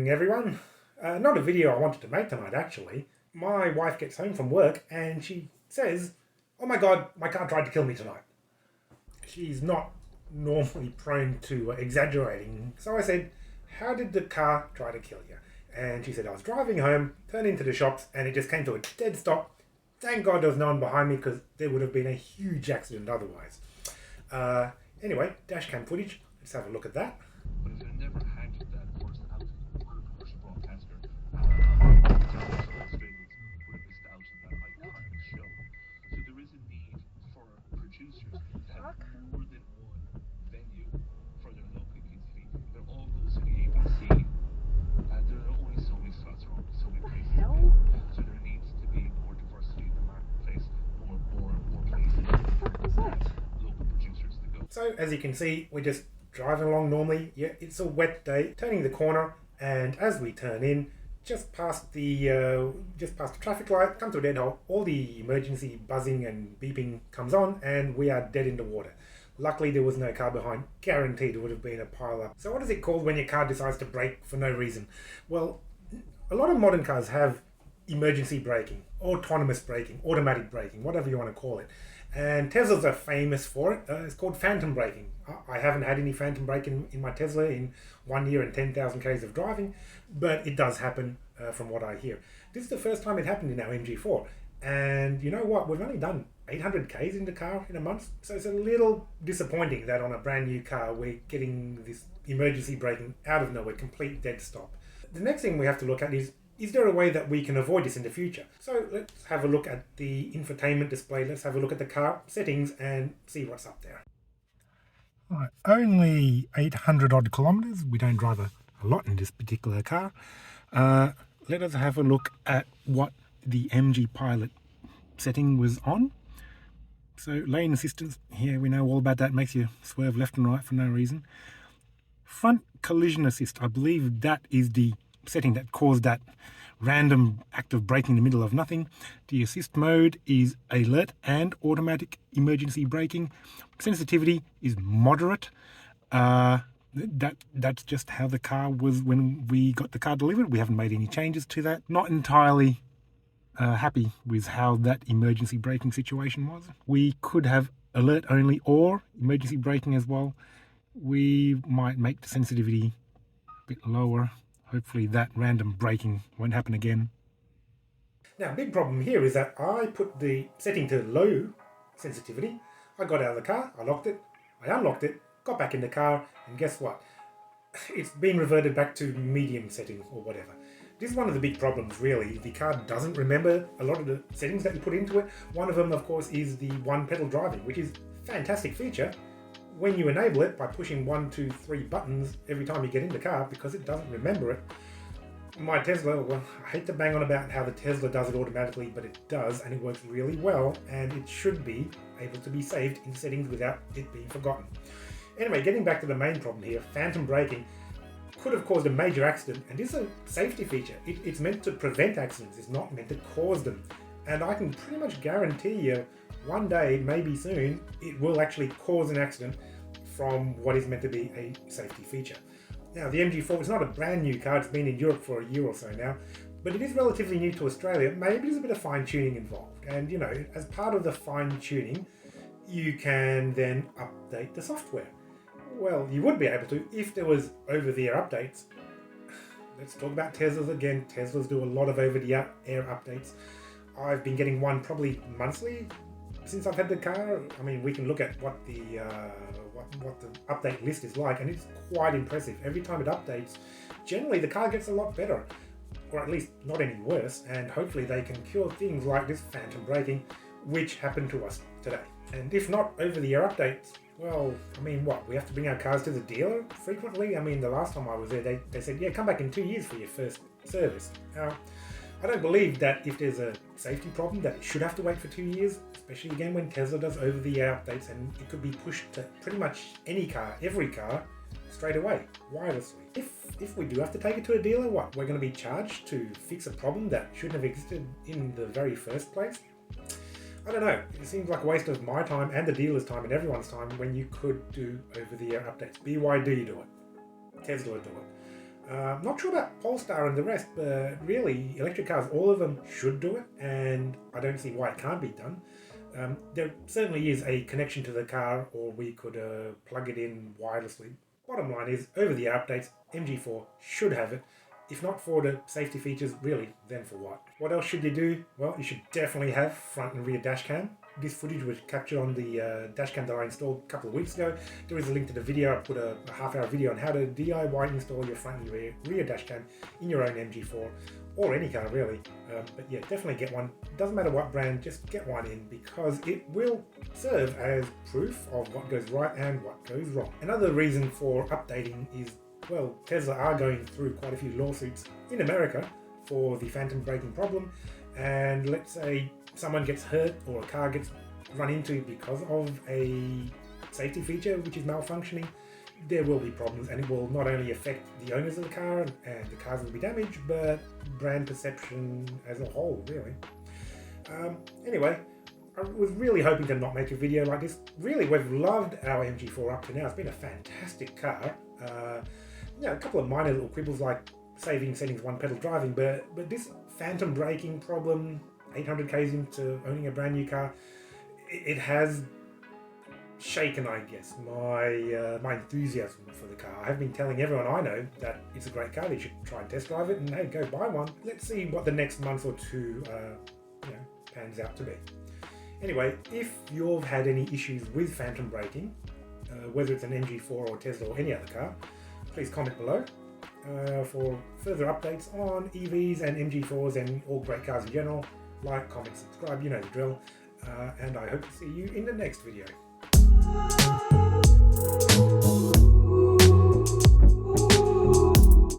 morning, everyone. Not a video I wanted to make tonight, actually. My wife gets home from work and she says, "Oh my God, my car tried to kill me tonight." She's not normally prone to exaggerating. So I said, "How did the car try to kill you?" And she said, "I was driving home, turned into the shops, and it just came to a dead stop. Thank God there was no one behind me because there would have been a huge accident otherwise." Anyway, dashcam footage. Let's have a look at that. But if it never had that first commercial broadcaster, Australians would have missed out on that iconic show. So there is a need for producers to have more than one venue for their local kids' TV. They're all goes to the ABC. There are only so many slots, there are only so many places available. So there needs to be more diversity in the marketplace, more places for local producers to go. So as you can see, we're just driving along normally. Yeah, it's a wet day. Turning the corner, and as we turn in, just past the traffic light, come to a dead halt. All the emergency buzzing and beeping comes on, and we are dead in the water. Luckily, there was no car behind. Guaranteed it would have been a pile up. So what is it called when your car decides to brake for no reason? Well, a lot of modern cars have emergency braking, autonomous braking, automatic braking, whatever you want to call it. And Teslas are famous for it. It's called phantom braking. I haven't had any phantom braking in my Tesla in 1 year and 10,000 k's of driving, but it does happen from what I hear. This is the first time it happened in our MG4. And you know what? We've only done 800 k's in the car in a month. So it's a little disappointing that on a brand new car, we're getting this emergency braking out of nowhere, complete dead stop. The next thing we have to look at is there a way that we can avoid this in the future? So let's have a look at the infotainment display. Let's have a look at the car settings and see what's up there. Right, only 800 odd kilometers. We don't drive a lot in this particular car. Let us have a look at what the MG Pilot setting was on. So lane assistance, here we know all about that. Makes you swerve left and right for no reason. Front collision assist, I believe that is the setting that caused that random act of braking in the middle of nothing. The assist mode is alert and automatic emergency braking. Sensitivity is moderate. That's just how the car was when we got the car delivered. We haven't made any changes to that. Not entirely happy with how that emergency braking situation was. We could have alert only or emergency braking as well. We might make the sensitivity a bit lower. Hopefully that random braking won't happen again. Now, big problem here is that I put the setting to low sensitivity. I got out of the car, I locked it, I unlocked it, got back in the car, and guess what? It's been reverted back to medium setting or whatever. This is one of the big problems, really. The car doesn't remember a lot of the settings that you put into it. One of them, of course, is the one pedal driving, which is a fantastic feature when you enable it by pushing 1, 2, 3 buttons every time you get in the car, because it doesn't remember it. My Tesla, well, I hate to bang on about how the Tesla does it automatically, but it does, and it works really well, and it should be able to be saved in settings without it being forgotten. Anyway, getting back to the main problem here, phantom braking could have caused a major accident, and this is a safety feature. It's meant to prevent accidents, it's not meant to cause them. And I can pretty much guarantee you, one day, maybe soon, it will actually cause an accident from what is meant to be a safety feature. Now, the MG4 is not a brand new car, it's been in Europe for a year or so now, but it is relatively new to Australia. Maybe there's a bit of fine-tuning involved. And, you know, as part of the fine-tuning, you can then update the software. Well, you would be able to if there was over-the-air updates. Let's talk about Teslas again. Teslas do a lot of over-the-air updates. I've been getting one probably monthly since I've had the car. I mean, we can look at what the update list is like, and it's quite impressive. Every time it updates, generally the car gets a lot better, or at least not any worse, and hopefully they can cure things like this phantom braking, which happened to us today. And if not over-the-air updates, well, I mean, what? We have to bring our cars to the dealer frequently? I mean, the last time I was there, they said, yeah, come back in 2 years for your first service. Now, I don't believe that if there's a safety problem that it should have to wait for 2 years, especially again when Tesla does over-the-air updates, and it could be pushed to pretty much any car, every car, straight away, wirelessly. If we do have to take it to a dealer, what? We're going to be charged to fix a problem that shouldn't have existed in the very first place? I don't know. It seems like a waste of my time and the dealer's time and everyone's time when you could do over-the-air updates. BYD do it. Tesla do it. Not sure about Polestar and the rest, but really, electric cars, all of them should do it, and I don't see why it can't be done. There certainly is a connection to the car, or we could plug it in wirelessly. Bottom line is, over-the-air updates, MG4 should have it. If not for the safety features, really, then for what? What else should you do? Well, you should definitely have front and rear dash cam. This footage was captured on the dash cam that I installed a couple of weeks ago. There is a link to the video. I put a half-hour video on how to DIY install your front and rear dash cam in your own MG4, or any car really. But yeah, definitely get one. Doesn't matter what brand, just get one in, because it will serve as proof of what goes right and what goes wrong. Another reason for updating is, well, Tesla are going through quite a few lawsuits in America for the phantom braking problem, and let's say someone gets hurt or a car gets run into because of a safety feature which is malfunctioning, there will be problems, and it will not only affect the owners of the car and the cars will be damaged, but brand perception as a whole, really. Anyway, I was really hoping to not make a video like this. Really, we've loved our MG4 up to now. It's been a fantastic car. A couple of minor little quibbles like saving settings, one pedal driving, but this phantom braking problem, 800 k's into owning a brand new car, it has shaken, I guess, my enthusiasm for the car. I have been telling everyone I know that it's a great car. They should try and test drive it, and hey, go buy one. Let's see what the next month or two pans out to be. Anyway, if you've had any issues with phantom braking, whether it's an MG4 or Tesla or any other car, please comment below for further updates on EVs and MG4s and all great cars in general. Like, comment, subscribe, you know the drill, and I hope to see you in the next video.